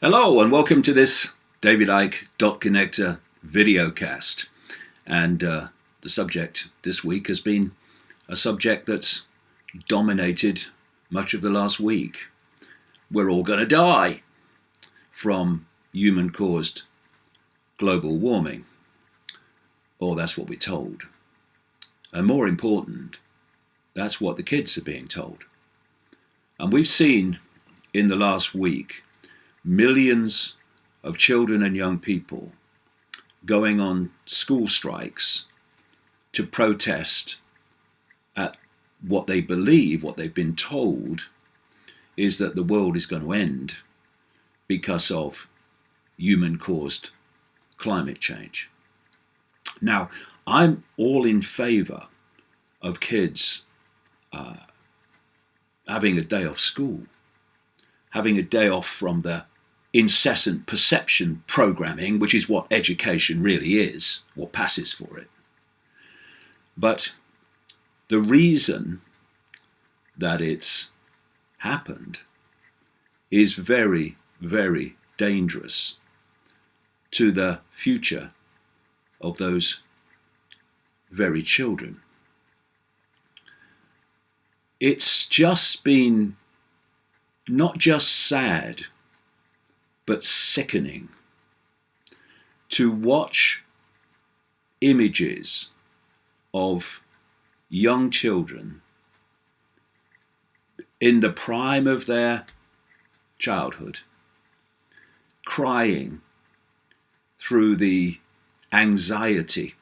Hello and welcome to this David Icke Connector videocast. And the subject this week has been a subject that's dominated much of the last week. We're all going to die from human-caused global warming. Or that's what we're told. And more important, that's what the kids are being told. And we've seen in the last week millions of children and young people going on school strikes to protest at what they believe, what they've been told, is that the world is going to end because of human-caused climate change. Now, I'm all in favor of kids having a day off school, having a day off from the incessant perception programming, which is what education really is, what passes for it. But the reason that it's happened is very, very dangerous to the future of those very children. It's just been not just sad, but sickening to watch images of young children in the prime of their childhood crying through the anxiety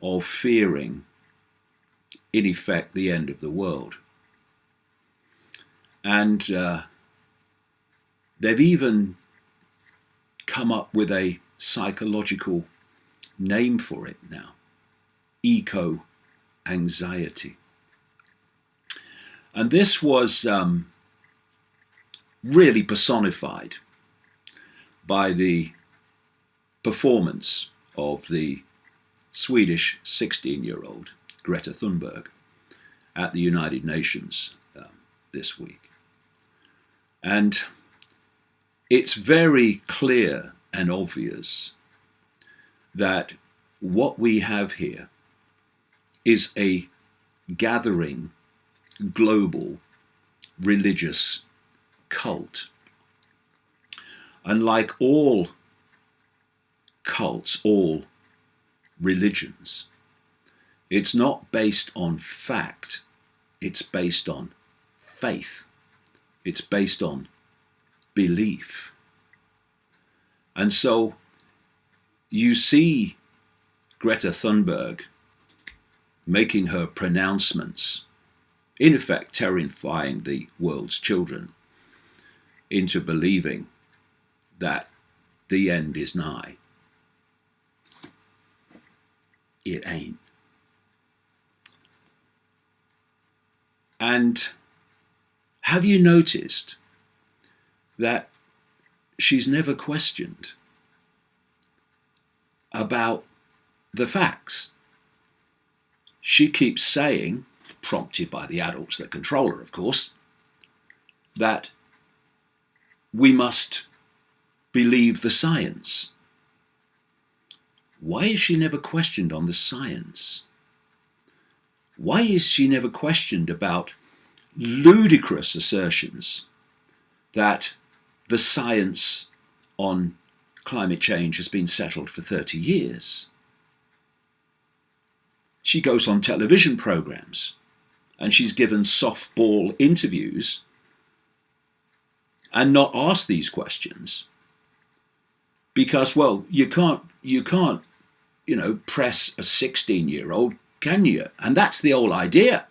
of fearing, in effect, the end of the world. And they've even come up with a psychological name for it now: eco-anxiety. And this was really personified by the performance of the Swedish 16-year-old Greta Thunberg at the United Nations this week. And it's very clear and obvious that what we have here is a gathering global religious cult. And like all cults, all religions, it's not based on fact, it's based on faith. It's based on belief. And so you see Greta Thunberg making her pronouncements, in effect terrifying the world's children into believing that the end is nigh. It ain't. And have you noticed that she's never questioned about the facts? She keeps saying, prompted by the adults that control her, of course, that we must believe the science. Why is she never questioned on the science? Why is she never questioned about ludicrous assertions that the science on climate change has been settled for 30 years? She goes on television programs and she's given softball interviews and not asked these questions because, well, you can't, press a 16-year-old, can you? And that's the whole idea.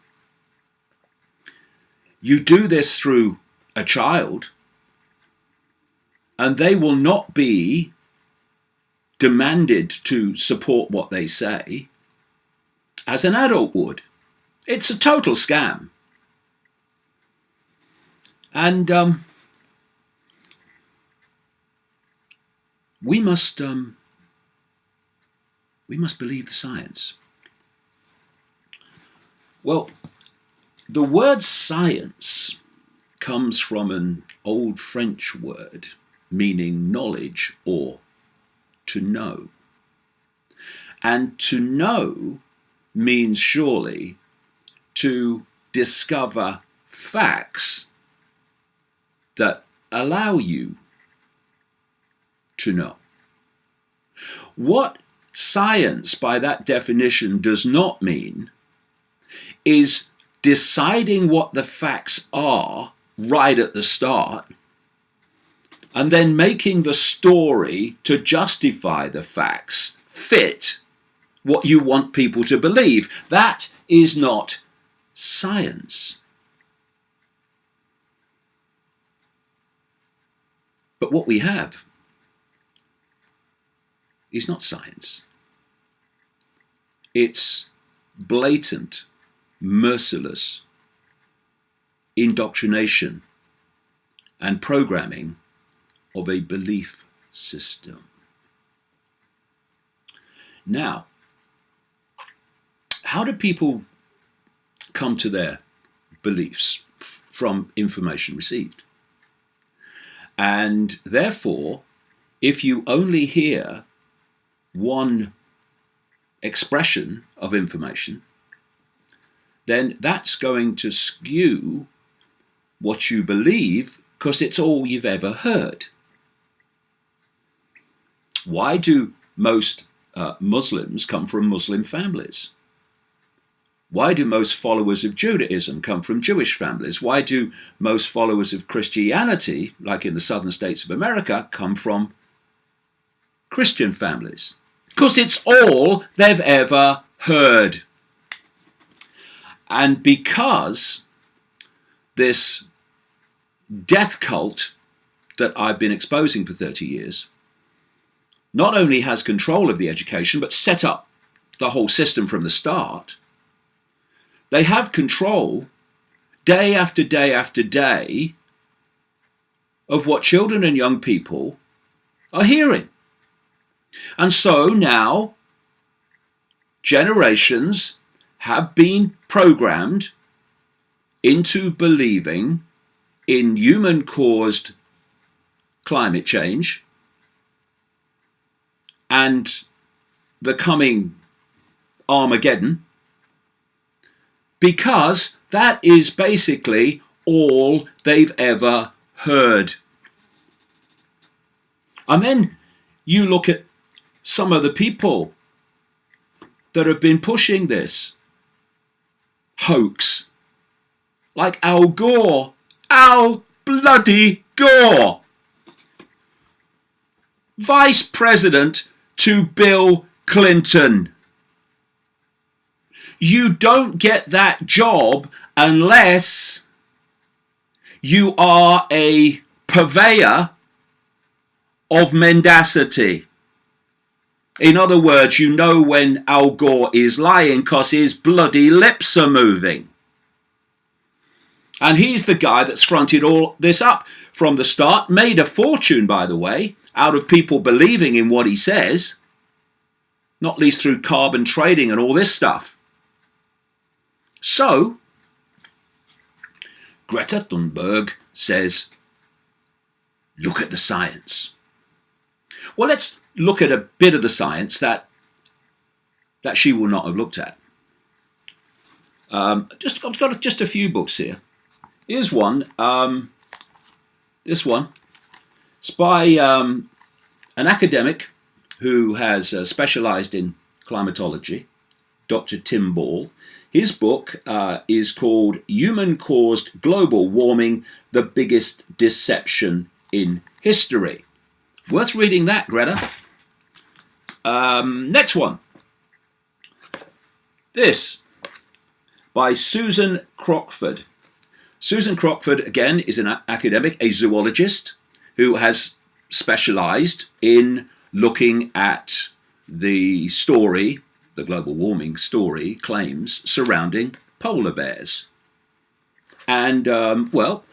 You do this through a child, and they will not be demanded to support what they say as an adult would. It's a total scam. And we must believe the science. Well, the word science comes from an old French word meaning knowledge or to know. And to know means surely to discover facts that allow you to know. What science, by that definition, does not mean is deciding what the facts are right at the start and then making the story to justify the facts fit what you want people to believe. That is not science. But what we have is not science. It's blatant, merciless indoctrination and programming of a belief system. Now, how do people come to their beliefs? From information received. And therefore, if you only hear one expression of information, then that's going to skew what you believe because it's all you've ever heard. Why do most Muslims come from Muslim families? Why do most followers of Judaism come from Jewish families? Why do most followers of Christianity, like in the southern states of America, come from Christian families? Because it's all they've ever heard. And because this death cult that I've been exposing for 30 years not only has control of the education, but set up the whole system from the start, they have control day after day after day of what children and young people are hearing. And so now generations have been programmed into believing in human-caused climate change and the coming Armageddon, because that is basically all they've ever heard. And then you look at some of the people that have been pushing this hoax, like Al Gore. Al bloody Gore, Vice President to Bill Clinton. You don't get that job unless you are a purveyor of mendacity. In other words, you know when Al Gore is lying because his bloody lips are moving. And he's the guy that's fronted all this up from the start, made a fortune, by the way, out of people believing in what he says, not least through carbon trading and all this stuff. So, Greta Thunberg says, look at the science. Well, let's look at a bit of the science that she will not have looked at. I've got just a few books here. Here's one. This one. It's by an academic who has specialized in climatology, Dr. Tim Ball. His book is called Human-Caused Global Warming, the Biggest Deception in History. Worth reading that, Greta. Next one. This, by Susan Crockford. Susan Crockford, again, is an academic, a zoologist, who has specialized in looking at the story, the global warming story, claims surrounding polar bears. And, well,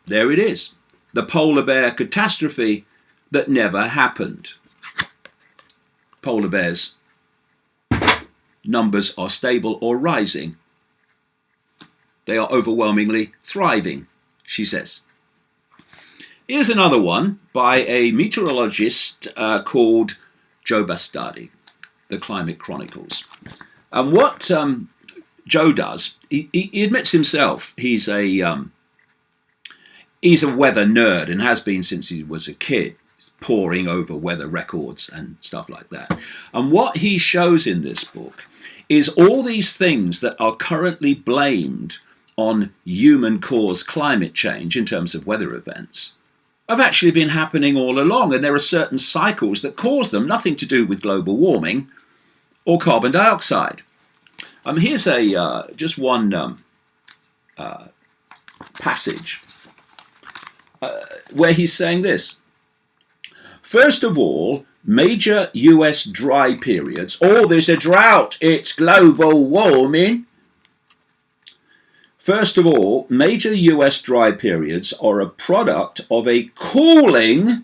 there it is. The polar bear catastrophe that never happened. Polar bears' numbers are stable or rising. They are overwhelmingly thriving, she says. Here's another one by a meteorologist called Joe Bastardi, The Climate Chronicles. And what Joe does, he admits himself he's a weather nerd and has been since he was a kid, poring over weather records and stuff like that. And what he shows in this book is all these things that are currently blamed on human-caused climate change in terms of weather events have actually been happening all along, and there are certain cycles that cause them, nothing to do with global warming or carbon dioxide. Here's just one passage where he's saying this. First of all, major US dry periods. Oh, there's a drought, it's global warming. First of all, major US dry periods are a product of a cooling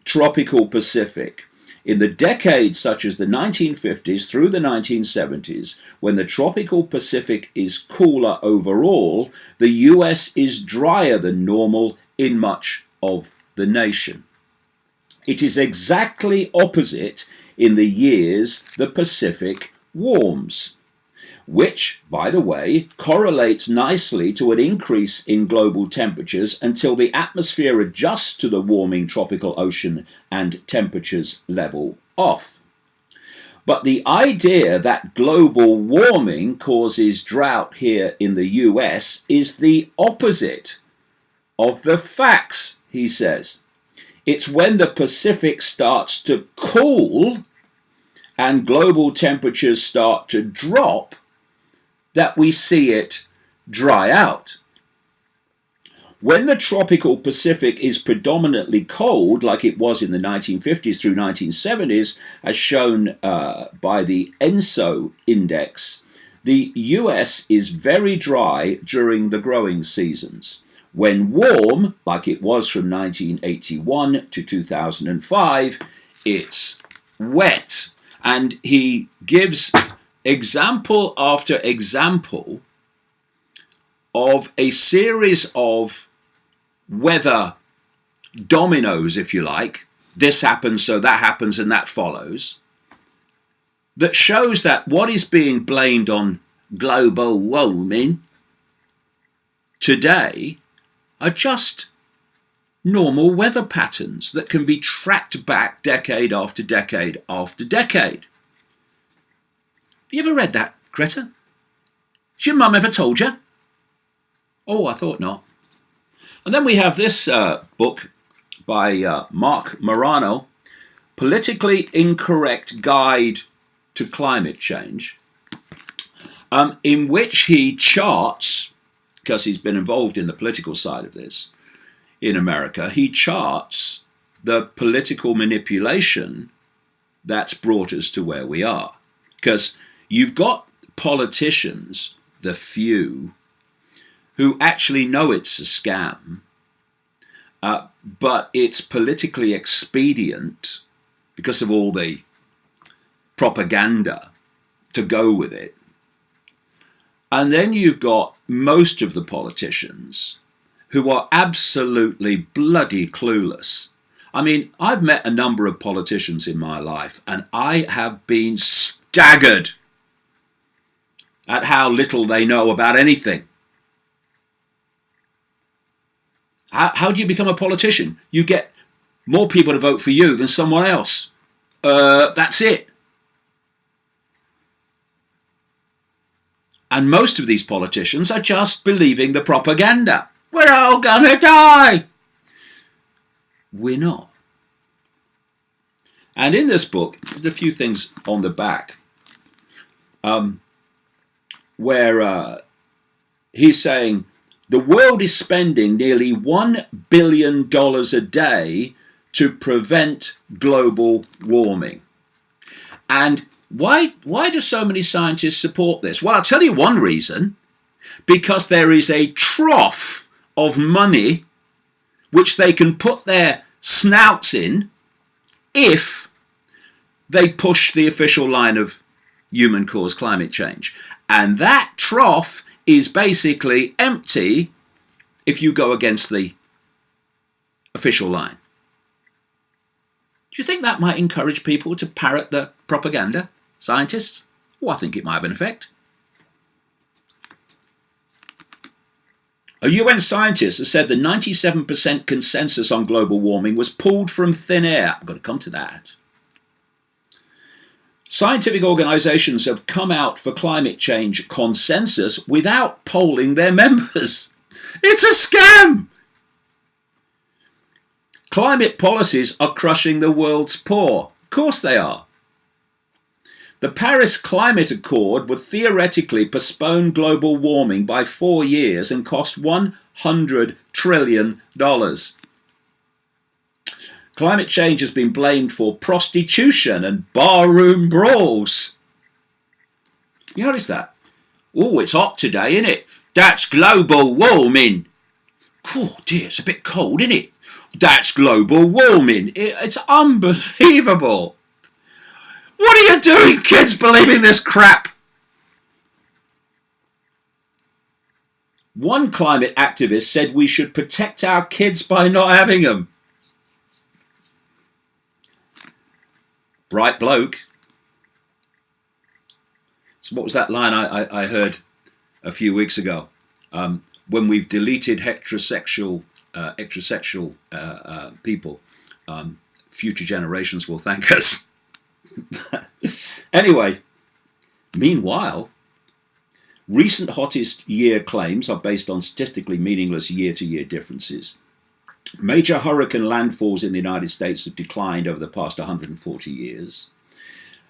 tropical Pacific. In the decades such as the 1950s through the 1970s, when the tropical Pacific is cooler overall, the US is drier than normal in much of the nation. It is exactly opposite in the years the Pacific warms, which, by the way, correlates nicely to an increase in global temperatures until the atmosphere adjusts to the warming tropical ocean and temperatures level off. But the idea that global warming causes drought here in the US is the opposite of the facts, he says. It's when the Pacific starts to cool and global temperatures start to drop that we see it dry out. When the tropical Pacific is predominantly cold, like it was in the 1950s through 1970s, as shown by the ENSO index, the US is very dry during the growing seasons. When warm, like it was from 1981 to 2005, it's wet. And he gives example after example of a series of weather dominoes, if you like. This happens, so that happens, and that follows. That shows that what is being blamed on global warming today are just normal weather patterns that can be tracked back decade after decade after decade. Have you ever read that, Greta? Has your mum ever told you? Oh, I thought not. And then we have this book by Mark Morano, Politically Incorrect Guide to Climate Change, in which he charts, because he's been involved in the political side of this in America, he charts the political manipulation that's brought us to where we are. Because you've got politicians, the few, who actually know it's a scam, but it's politically expedient because of all the propaganda to go with it. And then you've got most of the politicians who are absolutely bloody clueless. I mean, I've met a number of politicians in my life, and I have been staggered at how little they know about anything. How do you become a politician? You get more people to vote for you than someone else. That's it. And most of these politicians are just believing the propaganda. We're all gonna die. We're not. And in this book, there's a few things on the back where he's saying the world is spending nearly $1 billion a day to prevent global warming. And why do so many scientists support this? Well, I'll tell you one reason. Because there is a trough of money which they can put their snouts in if they push the official line of human-caused climate change. And that trough is basically empty if you go against the official line. Do you think that might encourage people to parrot the propaganda? Scientists? Well, I think it might have an effect. A UN scientist has said the 97% consensus on global warming was pulled from thin air. I've got to come to that. Scientific organisations have come out for climate change consensus without polling their members. It's a scam! Climate policies are crushing the world's poor. Of course they are. The Paris Climate Accord would theoretically postpone global warming by 4 years and cost $100 trillion. Climate change has been blamed for prostitution and barroom brawls. You notice that? Oh, it's hot today, isn't it? That's global warming. Oh dear, it's a bit cold, isn't it? That's global warming. It's unbelievable. What are you doing, kids, believing this crap? One climate activist said we should protect our kids by not having them. Bright bloke. So what was that line I heard a few weeks ago? When we've deleted heterosexual people, future generations will thank us. Anyway, meanwhile, recent hottest year claims are based on statistically meaningless year-to-year differences. Major hurricane landfalls in the United States have declined over the past 140 years.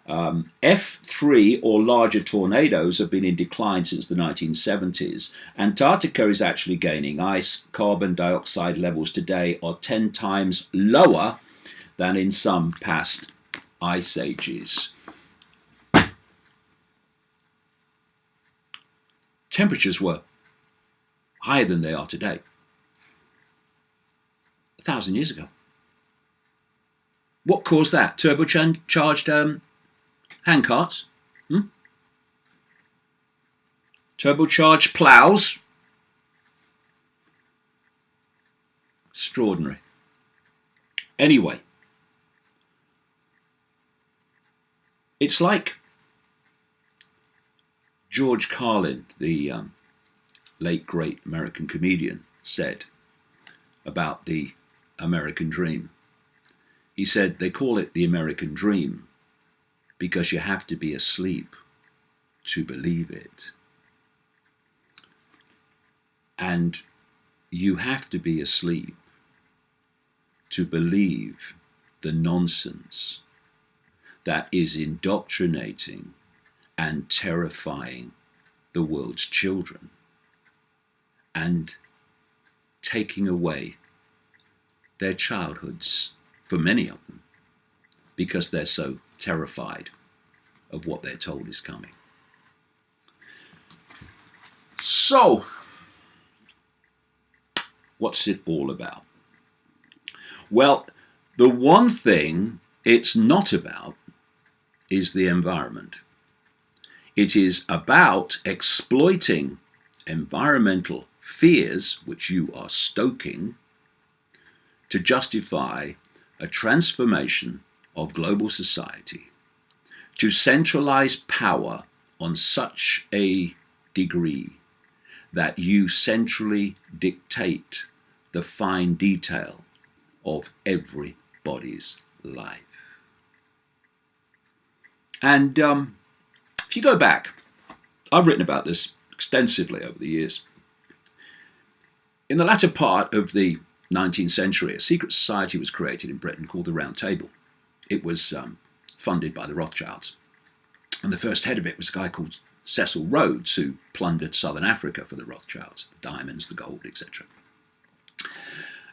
F3 or larger tornadoes have been in decline since the 1970s. Antarctica is actually gaining ice. Carbon dioxide levels today are 10 times lower than in some past ice ages. Temperatures were higher than they are today 1,000 years ago. What caused that? Turbocharged handcarts? Turbocharged ploughs? Extraordinary. Anyway, it's like George Carlin, the late great American comedian, said about the American dream. He said they call it the American dream because you have to be asleep to believe it. And you have to be asleep to believe the nonsense that is indoctrinating and terrifying the world's children and taking away their childhoods for many of them because they're so terrified of what they're told is coming. So, what's it all about? Well, the one thing it's not about is the environment. It is about exploiting environmental fears, which you are stoking, to justify a transformation of global society, to centralize power on such a degree that you centrally dictate the fine detail of everybody's life. And if you go back, I've written about this extensively over the years. In the latter part of the 19th century, a secret society was created in Britain called the Round Table. It was funded by the Rothschilds. And the first head of it was a guy called Cecil Rhodes, who plundered southern Africa for the Rothschilds, the diamonds, the gold, etc.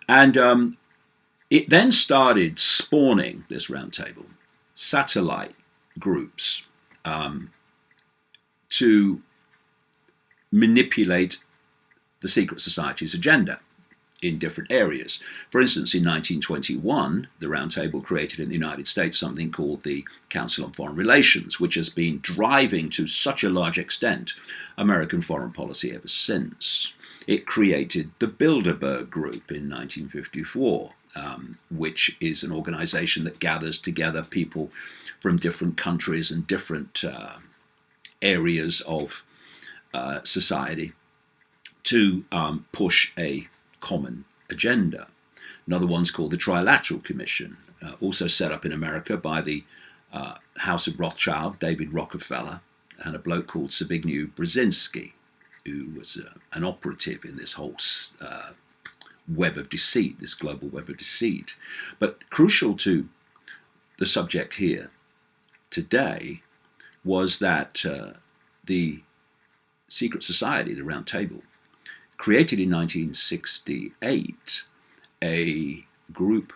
And it then started spawning, this Round Table, satellite groups to manipulate the secret society's agenda in different areas. For instance, in 1921, the Round Table created in the United States something called the Council on Foreign Relations, which has been driving to such a large extent American foreign policy ever since. It created the Bilderberg Group in 1954, which is an organization that gathers together people from different countries and different areas of society to push a common agenda. Another one's called the Trilateral Commission, also set up in America by the House of Rothschild, David Rockefeller, and a bloke called Zbigniew Brzezinski, who was an operative in this whole web of deceit, this global web of deceit. But crucial to the subject here today was that the secret society, the Round Table, created in 1968 a group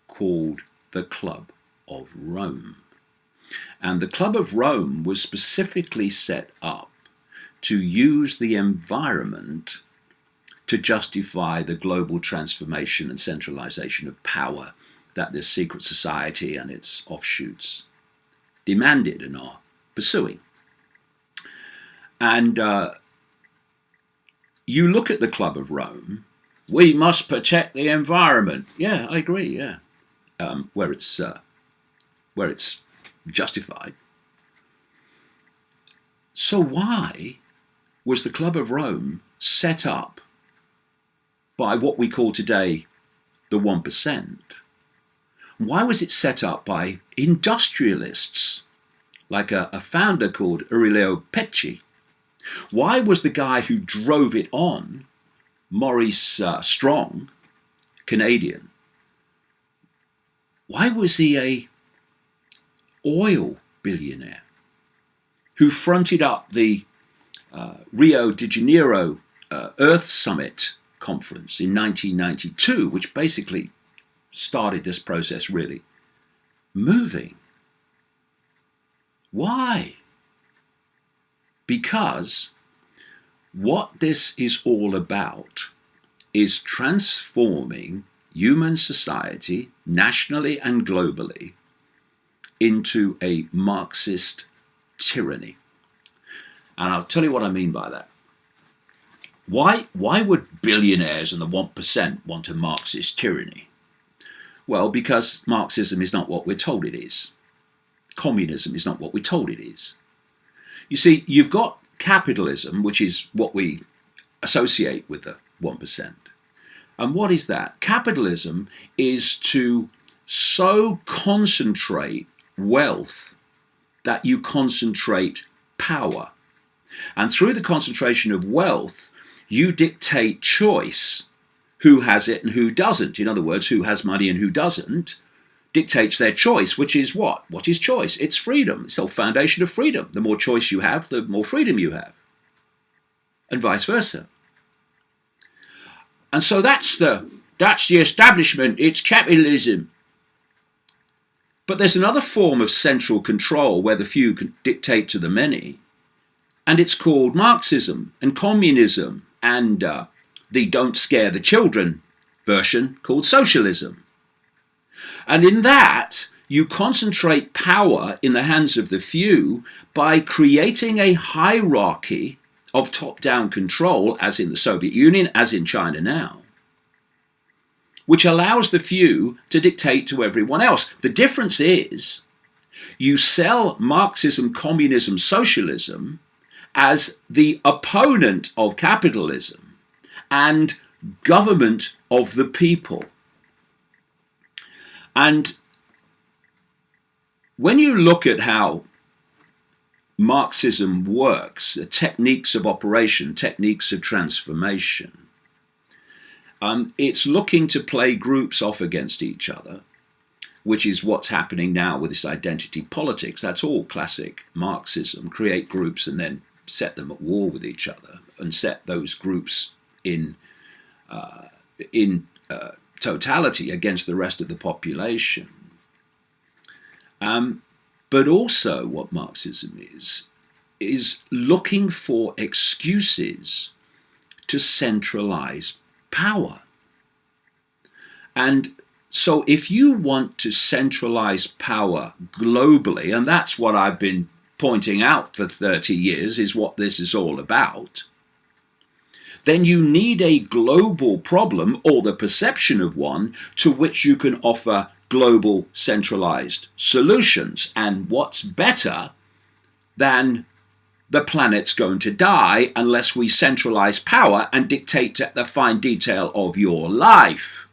called the Club of Rome. And the Club of Rome was specifically set up to use the environment to justify the global transformation and centralization of power that this secret society and its offshoots demanded and are pursuing. And you look at the Club of Rome, we must protect the environment. Yeah, I agree, yeah. Where it's justified. So why was the Club of Rome set up by what we call today the 1%? Why was it set up by industrialists like a founder called Aurelio Pecci? Why was the guy who drove it on, Maurice Strong, Canadian, why was he a oil billionaire who fronted up the Rio de Janeiro Earth Summit conference in 1992, which basically started this process really moving? Why? Because what this is all about is transforming human society, nationally and globally, into a Marxist tyranny. And I'll tell you what I mean by that. Why would billionaires and the 1% want a Marxist tyranny? Well, because Marxism is not what we're told it is. Communism is not what we're told it is. You see, you've got capitalism, which is what we associate with the 1%. And what is that? Capitalism is to so concentrate wealth that you concentrate power. And through the concentration of wealth, you dictate choice, who has it and who doesn't. In other words, who has money and who doesn't dictates their choice, which is what? What is choice? It's freedom. It's the foundation of freedom. The more choice you have, the more freedom you have. And vice versa. And so that's the establishment. It's capitalism. But there's another form of central control where the few can dictate to the many. And it's called Marxism and communism and the don't scare the children version called socialism. And in that, you concentrate power in the hands of the few by creating a hierarchy of top-down control, as in the Soviet Union, as in China now, which allows the few to dictate to everyone else. The difference is you sell Marxism, communism, socialism as the opponent of capitalism and government of the people. And when you look at how Marxism works, the techniques of operation, techniques of transformation, it's looking to play groups off against each other, which is what's happening now with this identity politics. That's all classic Marxism. Create groups and then set them at war with each other and set those groups in totality against the rest of the population. But also what Marxism is looking for excuses to centralize power. And so if you want to centralize power globally, and that's what I've been pointing out for 30 years, is what this is all about, then you need a global problem or the perception of one to which you can offer global centralized solutions. And what's better than the planet's going to die unless we centralize power and dictate the fine detail of your life?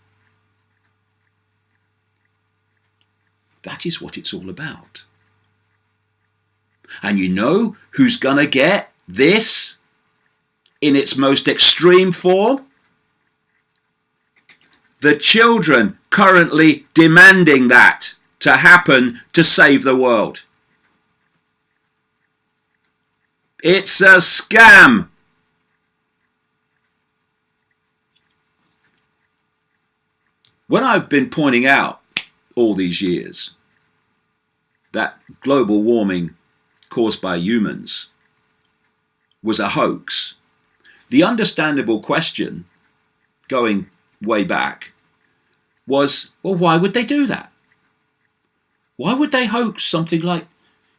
That is what it's all about. And you know who's going to get this in its most extreme form? The children currently demanding that to happen to save the world. It's a scam. When I've been pointing out all these years that global warming caused by humans was a hoax, the understandable question going way back was, well, why would they do that? Why would they hoax something like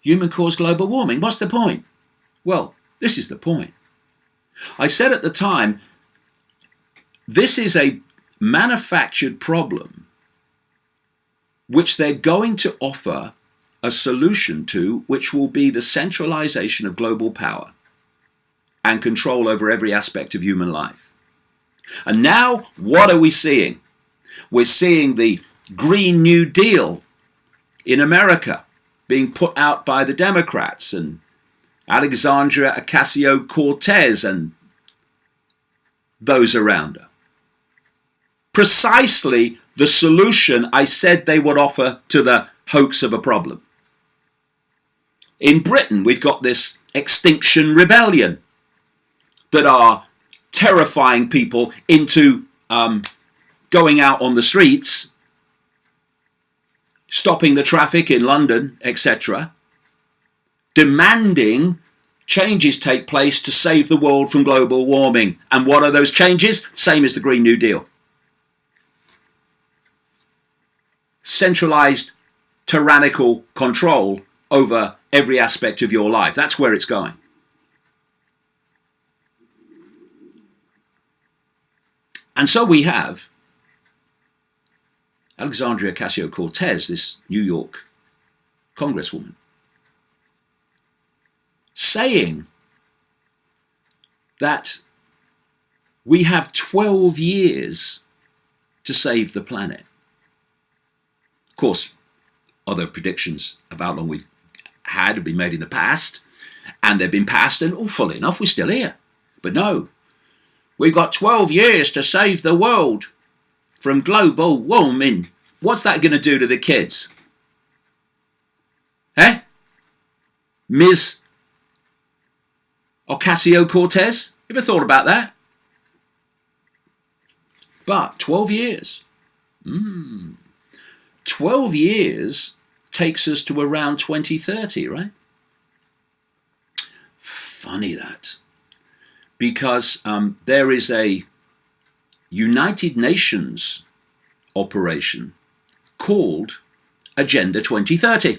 human-caused global warming? What's the point? Well, this is the point. I said at the time, this is a manufactured problem which they're going to offer a solution to, which will be the centralization of global power and control over every aspect of human life. And now, what are we seeing? We're seeing the Green New Deal in America being put out by the Democrats and Alexandria Ocasio-Cortez and those around her. Precisely the solution I said they would offer to the hoax of a problem. In Britain, we've got this Extinction Rebellion that are terrifying people into going out on the streets, stopping the traffic in London, etc., demanding changes take place to save the world from global warming. And what are those changes? Same as the Green New Deal. Centralized, tyrannical control over every aspect of your life. That's where it's going. And so we have Alexandria Ocasio-Cortez, this New York congresswoman, saying that we have 12 years to save the planet. Of course, other predictions of how long we've had have been made in the past, and they've been passed, and funnily enough, we're still here. But no, we've got 12 years to save the world from global warming. What's that going to do to the kids? Eh? Ms. Ocasio-Cortez? Ever thought about that? But 12 years. 12 years takes us to around 2030, right? Funny that. Because there is a United Nations operation called Agenda 2030,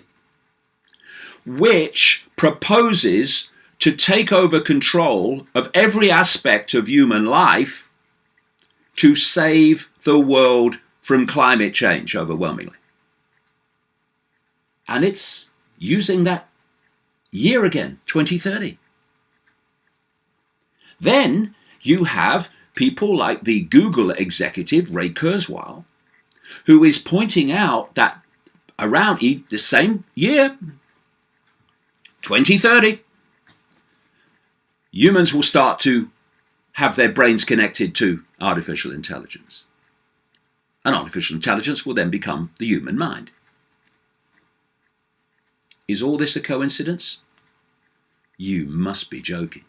which proposes to take over control of every aspect of human life to save the world from climate change overwhelmingly. And it's using that year again, 2030. Then you have people like the Google executive, Ray Kurzweil, who is pointing out that around the same year, 2030, humans will start to have their brains connected to artificial intelligence. And artificial intelligence will then become the human mind. Is all this a coincidence? You must be joking.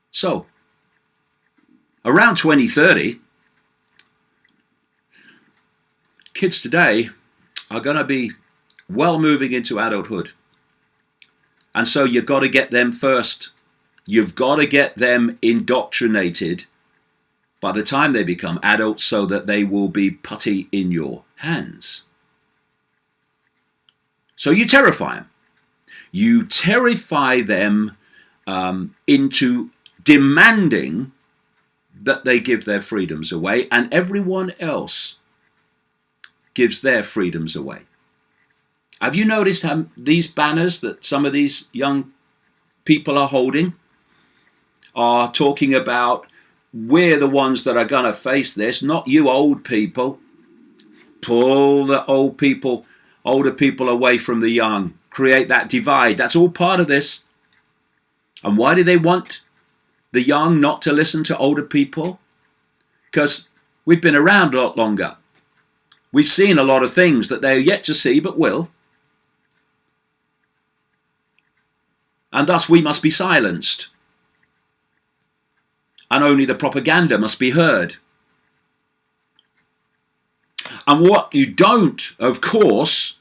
So, around 2030, kids today are going to be well moving into adulthood. And so you've got to get them first. You've got to get them indoctrinated by the time they become adults so that they will be putty in your hands. So you terrify them. You terrify them into demanding that they give their freedoms away, and everyone else gives their freedoms away. Have you noticed how these banners that some of these young people are holding are talking about, we're the ones that are going to face this, not you old people. Pull the older people away from the young. Create that divide. That's all part of this. And why do they want the young not to listen to older people? Because we've been around a lot longer. We've seen a lot of things that they're yet to see but will. And thus we must be silenced. And only the propaganda must be heard. And what you don't, of course,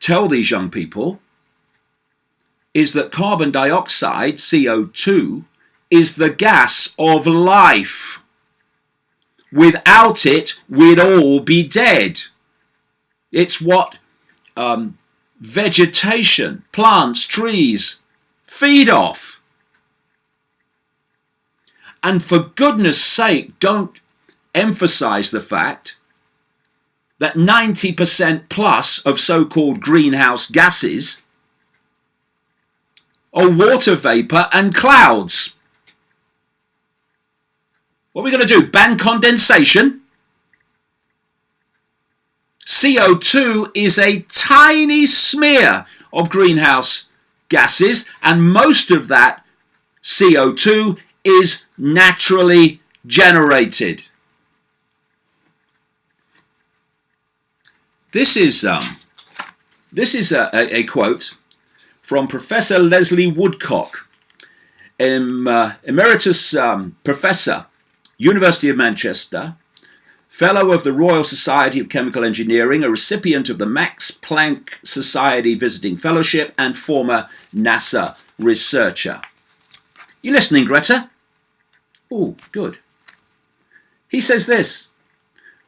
tell these young people is that carbon dioxide, CO2, is the gas of life. Without it, we'd all be dead. It's what vegetation, plants, trees feed off. And for goodness sake, don't emphasize the fact that 90% plus of so-called greenhouse gases are water vapor and clouds. What are we going to do? Ban condensation? CO2 is a tiny smear of greenhouse gases, and most of that CO2 is naturally generated. This is a quote from Professor Leslie Woodcock, Emeritus Professor, University of Manchester, Fellow of the Royal Society of Chemical Engineering, a recipient of the Max Planck Society Visiting Fellowship, and former NASA researcher. You listening, Greta? Oh, good. He says this: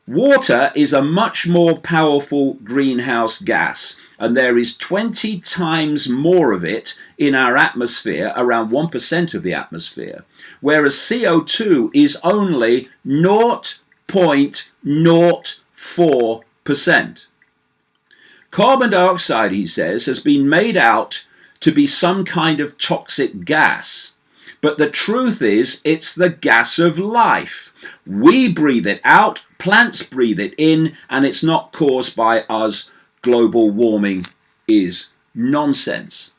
water is a much more powerful greenhouse gas, and there is 20 times more of it in our atmosphere, around 1% of the atmosphere, whereas CO2 is only 0.04%. Carbon dioxide, he says, has been made out to be some kind of toxic gas. But the truth is, it's the gas of life. We breathe it out, plants breathe it in, and it's not caused by us. Global warming is nonsense.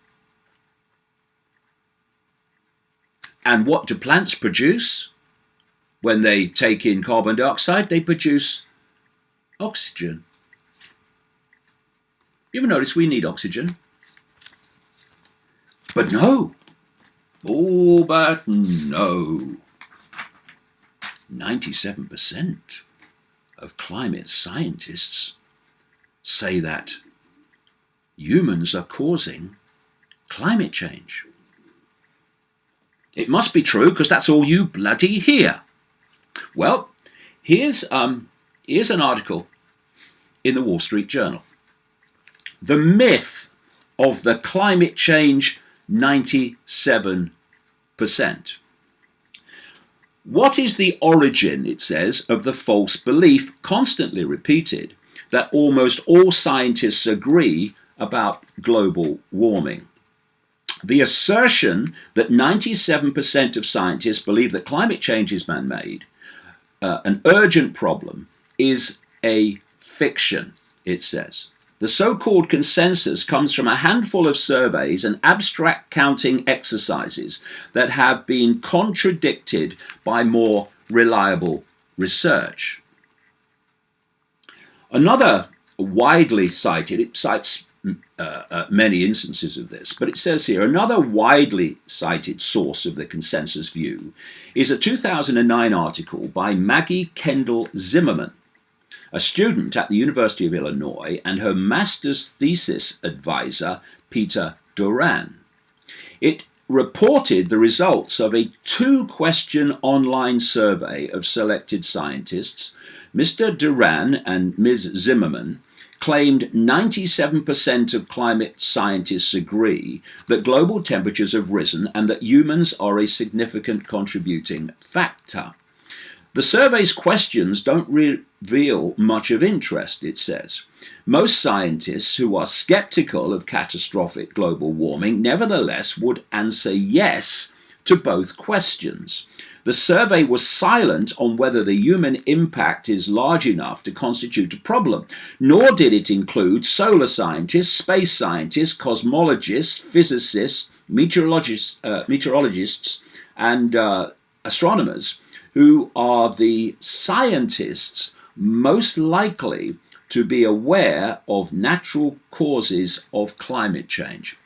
And what do plants produce? When they take in carbon dioxide, they produce oxygen. You ever notice we need oxygen? But no. Oh, but no. 97% of climate scientists say that humans are causing climate change. It must be true, because that's all you bloody hear. Well, here's an article in the Wall Street Journal. The myth of the climate change 97%. What is the origin, it says, of the false belief, constantly repeated, that almost all scientists agree about global warming? The assertion that 97% of scientists believe that climate change is man-made, an urgent problem, is a fiction, it says. The so-called consensus comes from a handful of surveys and abstract counting exercises that have been contradicted by more reliable research. Another widely cited, it cites many instances of this, but it says here, another widely cited source of the consensus view is a 2009 article by Maggie Kendall Zimmerman, a student at the University of Illinois, and her master's thesis advisor, Peter Duran. It reported the results of a 2-question online survey of selected scientists. Mr. Duran and Ms. Zimmerman claimed 97% of climate scientists agree that global temperatures have risen and that humans are a significant contributing factor. The survey's questions don't reveal much of interest, it says. Most scientists who are skeptical of catastrophic global warming nevertheless would answer yes to both questions. The survey was silent on whether the human impact is large enough to constitute a problem, nor did it include solar scientists, space scientists, cosmologists, physicists, meteorologists, and astronomers, who are the scientists most likely to be aware of natural causes of climate change.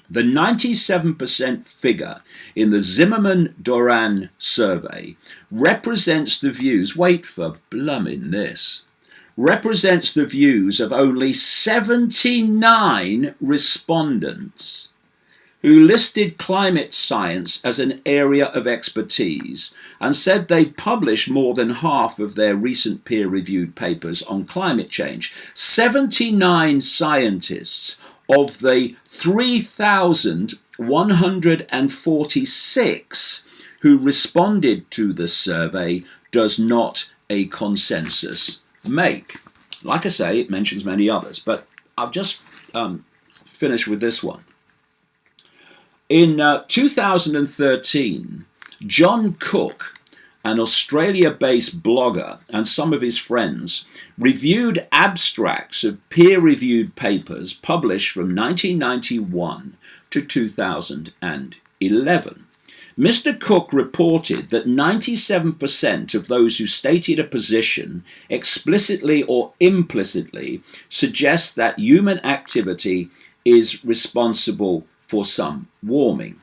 The 97% figure in the Zimmerman-Doran survey represents the views, wait for blummin' this, represents the views of only 79 respondents who listed climate science as an area of expertise and said they published more than half of their recent peer-reviewed papers on climate change. 79 scientists of the 3,146 who responded to the survey does not a consensus make. Like I say, it mentions many others, but I'll just finish with this one. In 2013, John Cook, an Australia-based blogger, and some of his friends reviewed abstracts of peer-reviewed papers published from 1991 to 2011. Mr. Cook reported that 97% of those who stated a position, explicitly or implicitly, suggest that human activity is responsible for some warming.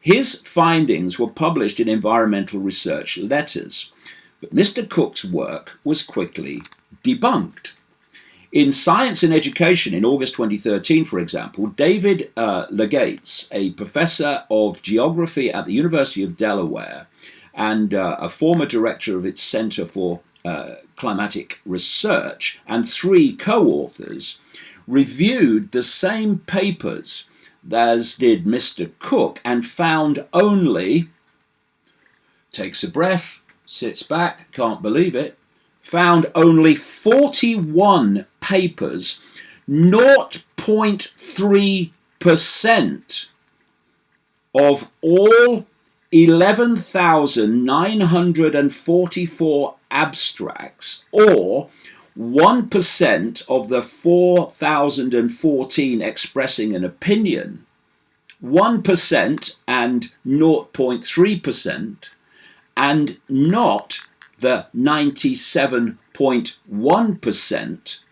His findings were published in environmental research letters, but Mr. Cook's work was quickly debunked. In Science and Education in August 2013, for example, David Legates, a professor of geography at the University of Delaware and a former director of its Center for Climatic Research, and 3 co-authors, reviewed the same papers as did Mr. Cook, and found only, takes a breath, sits back, can't believe it, found only 41 papers, 0.3% of all 11,944 abstracts, or 1% of the 4,014 expressing an opinion, 1% and 0.3%, and not the 97.1%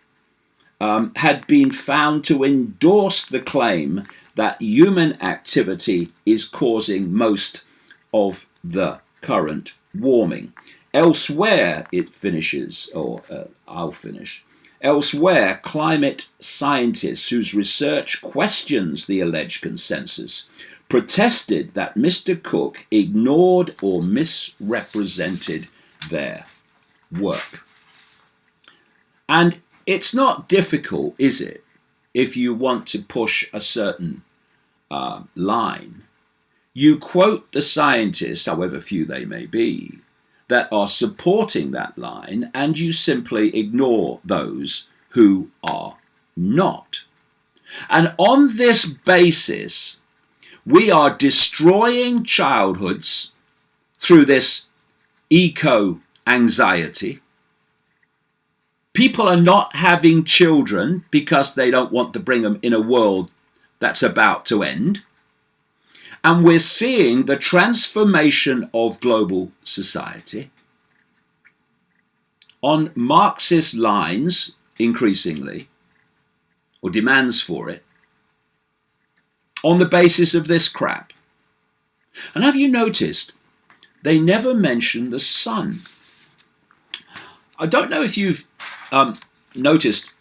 had been found to endorse the claim that human activity is causing most of the current warming. Elsewhere, it finishes, or I'll finish. Elsewhere, climate scientists whose research questions the alleged consensus protested that Mr. Cook ignored or misrepresented their work. And it's not difficult, is it, if you want to push a certain line? You quote the scientists, however few they may be, that are supporting that line, and you simply ignore those who are not. And on this basis, we are destroying childhoods through this eco-anxiety. People are not having children because they don't want to bring them in a world that's about to end. And we're seeing the transformation of global society on Marxist lines increasingly, or demands for it, on the basis of this crap. And have you noticed they never mention the sun? I don't know if you've noticed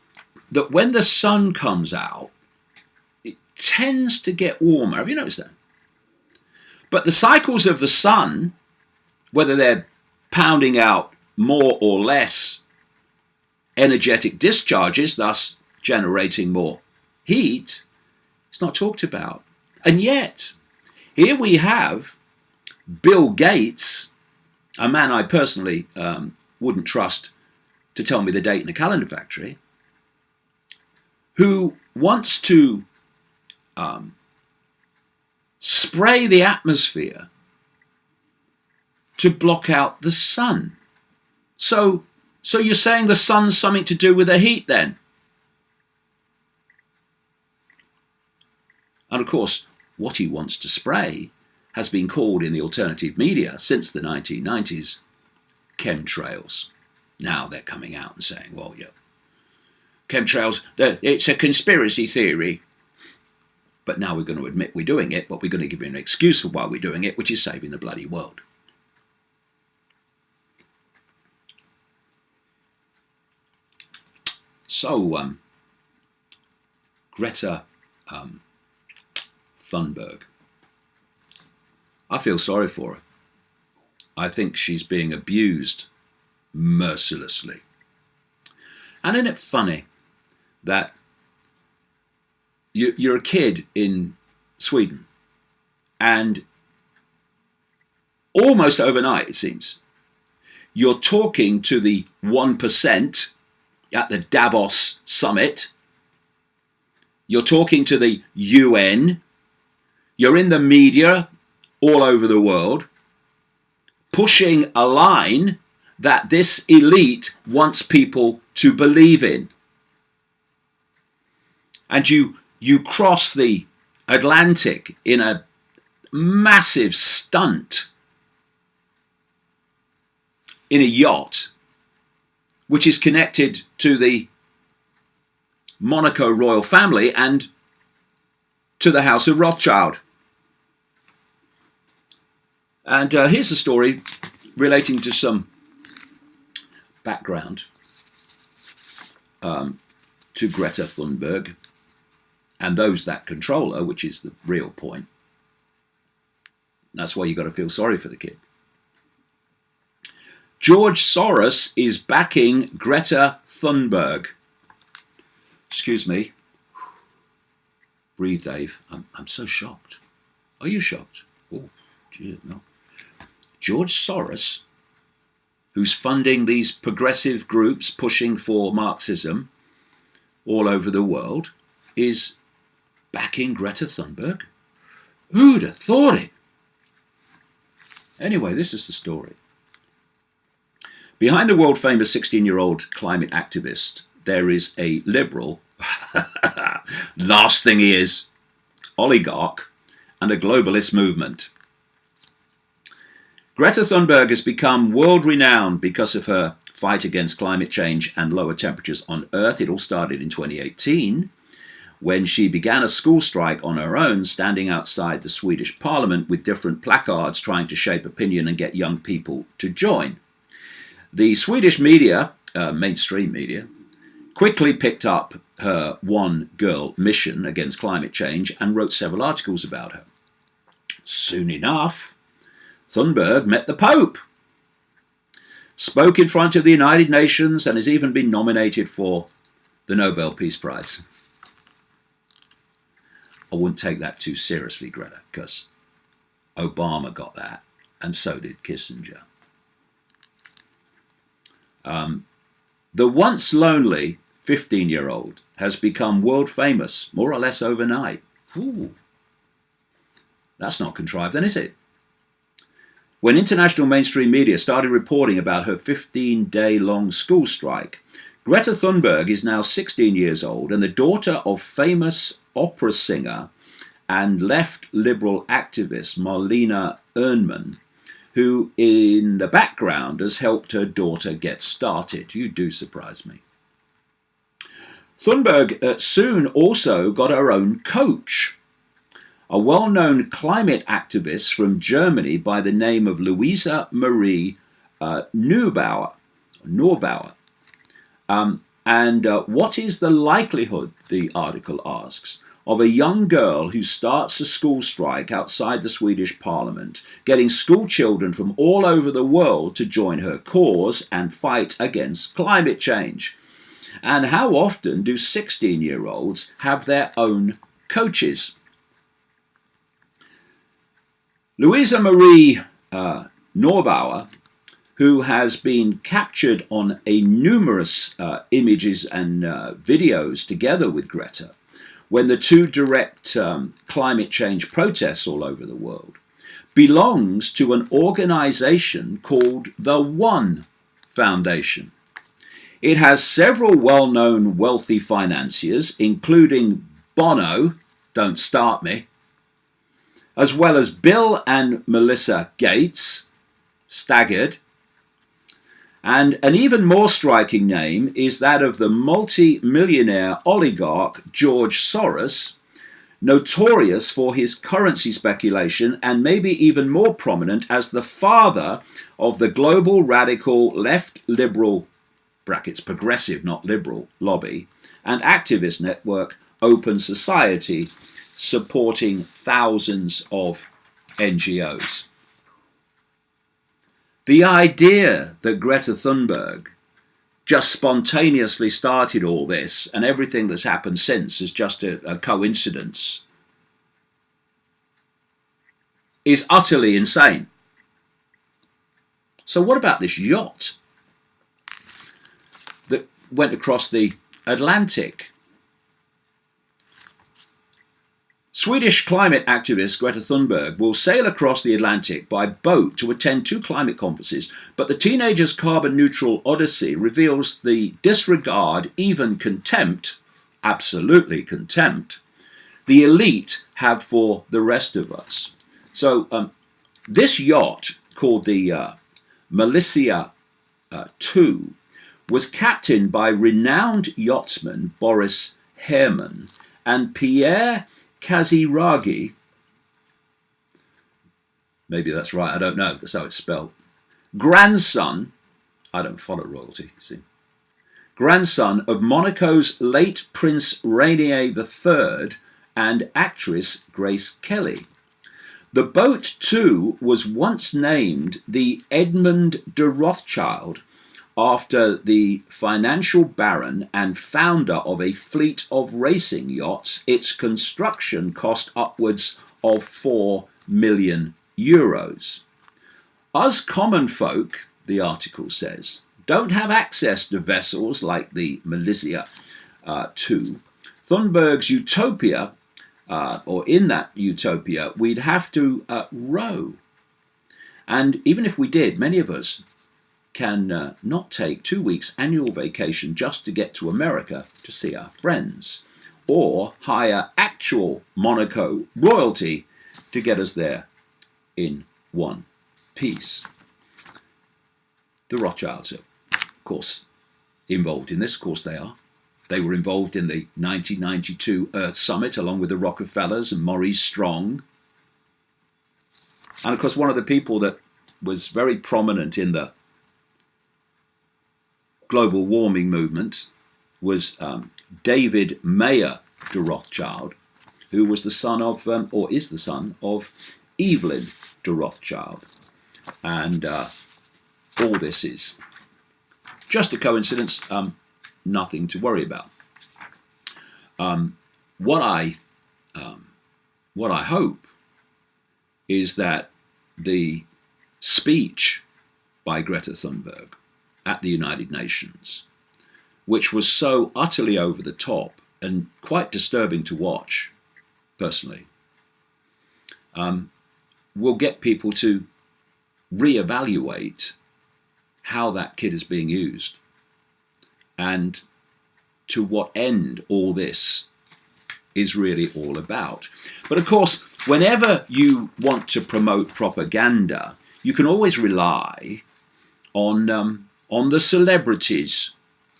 that when the sun comes out, it tends to get warmer. Have you noticed that? But the cycles of the sun, whether they're pounding out more or less energetic discharges, thus generating more heat, is not talked about. And yet, here we have Bill Gates, a man I personally wouldn't trust to tell me the date in the calendar factory, who wants to spray the atmosphere to block out the sun. So you're saying the sun's something to do with the heat then? And of course, what he wants to spray has been called in the alternative media since the 1990s chemtrails. Now they're coming out and saying, well, yeah, chemtrails, it's a conspiracy theory. But now we're going to admit we're doing it, but we're going to give you an excuse for why we're doing it, which is saving the bloody world. So, Greta Thunberg. I feel sorry for her. I think she's being abused mercilessly. And isn't it funny that you're a kid in Sweden and almost overnight, it seems, you're talking to the 1% at the Davos summit, you're talking to the UN, you're in the media all over the world, pushing a line that this elite wants people to believe in. And you cross the Atlantic in a massive stunt in a yacht, which is connected to the Monaco royal family and to the House of Rothschild. And here's a story relating to some background to Greta Thunberg and those that control her, which is the real point. That's why you've got to feel sorry for the kid. George Soros is backing Greta Thunberg. Excuse me. Breathe, Dave. I'm so shocked. Are you shocked? Oh, gee, no. George Soros, who's funding these progressive groups pushing for Marxism all over the world, is backing Greta Thunberg? Who'd have thought it? Anyway, this is the story. Behind the world-famous 16-year-old climate activist, there is a liberal, last thing he is, oligarch, and a globalist movement. Greta Thunberg has become world-renowned because of her fight against climate change and lower temperatures on Earth. It all started in 2018, when she began a school strike on her own, standing outside the Swedish parliament with different placards trying to shape opinion and get young people to join. The Swedish media, mainstream media, quickly picked up her one-girl mission against climate change and wrote several articles about her. Soon enough, Thunberg met the Pope, spoke in front of the United Nations, and has even been nominated for the Nobel Peace Prize. I wouldn't take that too seriously, Greta, because Obama got that, and so did Kissinger. The once lonely 15-year-old has become world famous, more or less overnight. Ooh, that's not contrived then, is it? When international mainstream media started reporting about her 15-day-long school strike, Greta Thunberg is now 16 years old and the daughter of famous opera singer and left liberal activist Marlena Ernman, who in the background has helped her daughter get started. You do surprise me. Thunberg soon also got her own coach, a well-known climate activist from Germany by the name of Louisa Marie Neubauer. What is the likelihood, the article asks, of a young girl who starts a school strike outside the Swedish parliament, getting school children from all over the world to join her cause and fight against climate change? And how often do 16-year-olds have their own coaches? Louisa Marie Neubauer, who has been captured on a numerous images and videos together with Greta, when the two direct climate change protests all over the world, belongs to an organization called the One Foundation. It has several well-known wealthy financiers, including Bono, don't start me, as well as Bill and Melinda Gates, staggered. And an even more striking name is that of the multi-millionaire oligarch George Soros, notorious for his currency speculation and maybe even more prominent as the father of the global radical left liberal brackets progressive, not liberal, lobby and activist network Open Society, supporting thousands of NGOs. The idea that Greta Thunberg just spontaneously started all this and everything that's happened since is just a coincidence is utterly insane. So what about this yacht that went across the Atlantic? Swedish climate activist Greta Thunberg will sail across the Atlantic by boat to attend 2 climate conferences, but the teenager's carbon-neutral odyssey reveals the disregard, even contempt, absolutely contempt, the elite have for the rest of us. So this yacht, called the Militia 2, was captained by renowned yachtsman Boris Herrmann and Pierre Kaziragi, maybe that's right, I don't know, that's how it's spelled, grandson, I don't follow royalty, see, grandson of Monaco's late Prince Rainier III and actress Grace Kelly. The boat, too, was once named the Edmund de Rothschild, after the financial baron and founder of a fleet of racing yachts. Its construction cost upwards of €4 million. Us common folk, the article says, don't have access to vessels like the Militia 2. Thunberg's utopia, or in that utopia, we'd have to row. And even if we did, many of us can not take 2 weeks annual vacation just to get to America to see our friends, or hire actual Monaco royalty to get us there in one piece. The Rothschilds are, of course, involved in this. Of course they are. They were involved in the 1992 Earth Summit along with the Rockefellers and Maurice Strong. And of course one of the people that was very prominent in the global warming movement was David Mayer de Rothschild, who was the son of, or is the son of, Evelyn de Rothschild. And all this is just a coincidence, nothing to worry about. What I hope is that the speech by Greta Thunberg at the United Nations, which was so utterly over the top and quite disturbing to watch, personally, will get people to reevaluate how that kid is being used and to what end all this is really all about. But of course, whenever you want to promote propaganda, you can always rely on the celebrities.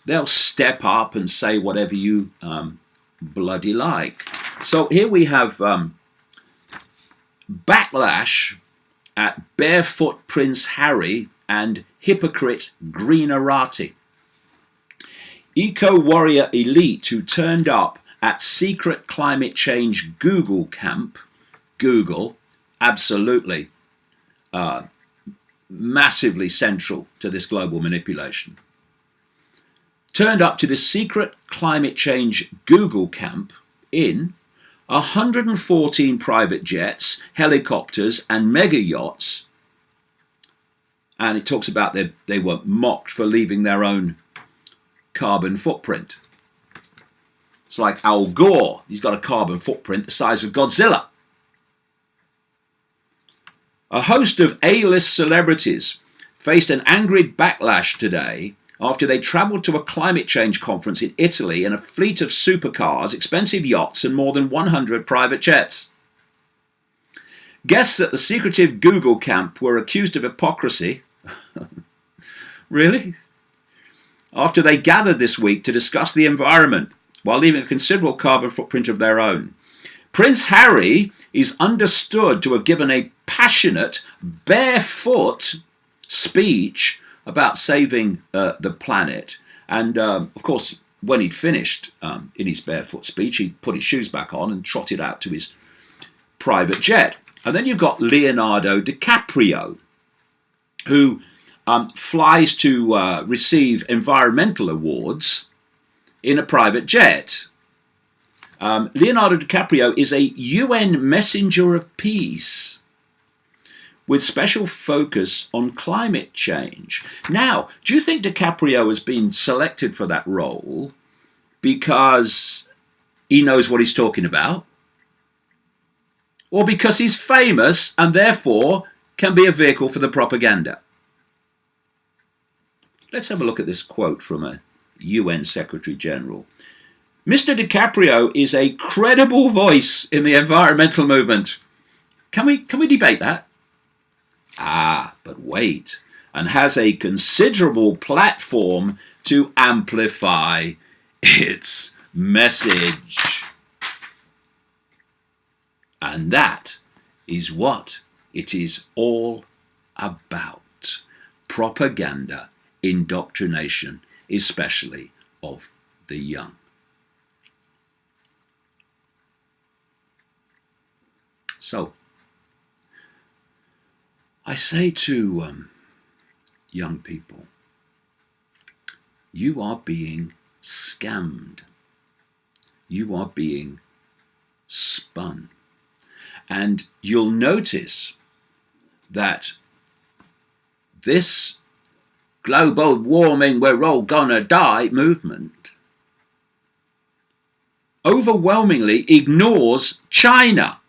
They'll step up and say whatever you bloody like. So here we have backlash at barefoot Prince Harry and hypocrite Green Arati. Eco-warrior elite who turned up at secret climate change Google camp. Google, absolutely massively central to this global manipulation. turned up to the secret climate change Google camp in 114 private jets, helicopters, and mega yachts. And it talks about they were mocked for leaving their own carbon footprint. It's like Al Gore. He's got a carbon footprint the size of Godzilla. A host of A-list celebrities faced an angry backlash today after they travelled to a climate change conference in Italy in a fleet of supercars, expensive yachts, and more than 100 private jets. Guests at the secretive Google camp were accused of hypocrisy. Really? After they gathered this week to discuss the environment while leaving a considerable carbon footprint of their own. Prince Harry is understood to have given a passionate, barefoot speech about saving the planet. And of course, when he'd finished in his barefoot speech, he put his shoes back on and trotted out to his private jet. And then you've got Leonardo DiCaprio, who flies to receive environmental awards in a private jet. Leonardo DiCaprio is a UN messenger of peace with special focus on climate change. Now, do you think DiCaprio has been selected for that role because he knows what he's talking about? Or because he's famous and therefore can be a vehicle for the propaganda? Let's have a look at this quote from a UN Secretary General. Mr. DiCaprio is a credible voice in the environmental movement. Can we debate that? But wait, and has a considerable platform to amplify its message. And that is what it is all about. Propaganda, indoctrination, especially of the young. So, I say to young people, you are being scammed. You are being spun. And you'll notice that this global warming, we're all gonna die movement overwhelmingly ignores China,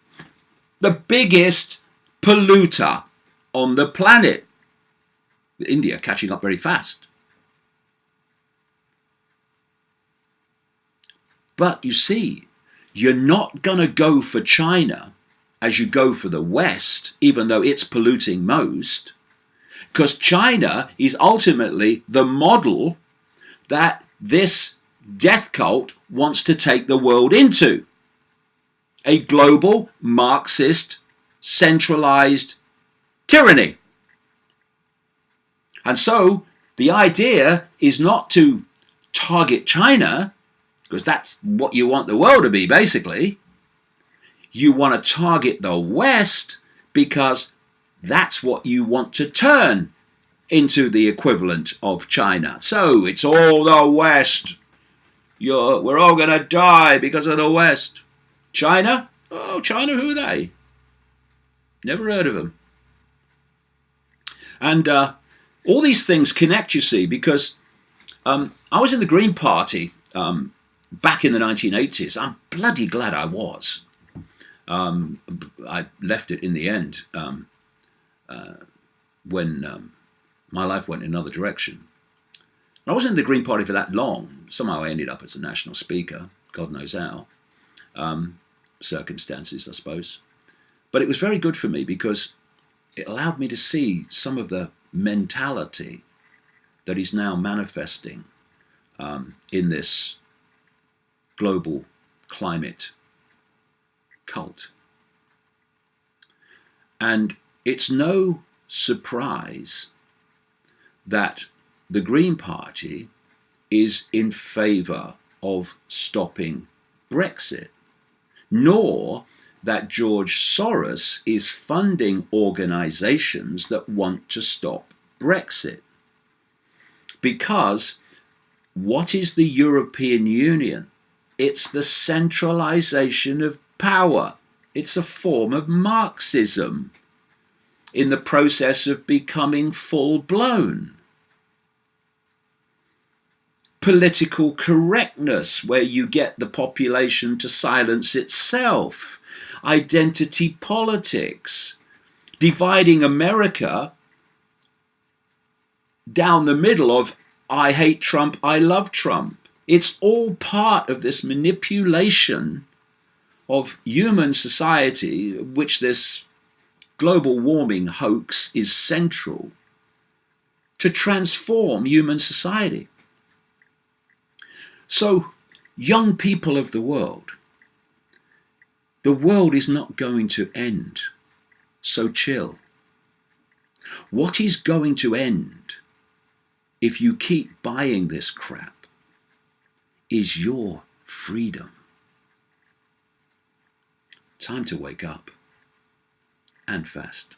the biggest polluter on the planet. India catching up very fast. But you see, you're not going to go for China as you go for the West, even though it's polluting most, because China is ultimately the model that this death cult wants to take the world into. A global, Marxist, centralized tyranny. And so the idea is not to target China, because that's what you want the world to be, basically. You want to target the West because that's what you want to turn into the equivalent of China. So it's all the West. We're all going to die because of the West. China? Oh, China, who are they? Never heard of them. And all these things connect, you see, because I was in the Green Party back in the 1980s. I'm bloody glad I was. I left it in the end when my life went in another direction. I wasn't in the Green Party for that long. Somehow I ended up as a national speaker, God knows how. Circumstances, I suppose. But it was very good for me because it allowed me to see some of the mentality that is now manifesting in this global climate cult. And it's no surprise that the Green Party is in favour of stopping Brexit, nor that George Soros is funding organisations that want to stop Brexit. Because What is the European Union? It's the centralization of power. It's a form of Marxism in the process of becoming full-blown. Political correctness, where you get the population to silence itself. Identity politics, dividing America down the middle of I hate Trump, I love Trump. It's all part of this manipulation of human society, which this global warming hoax is central, to transform human society. So, young people of the world is not going to end, so chill. What is going to end if you keep buying this crap is your freedom. Time to wake up and fast.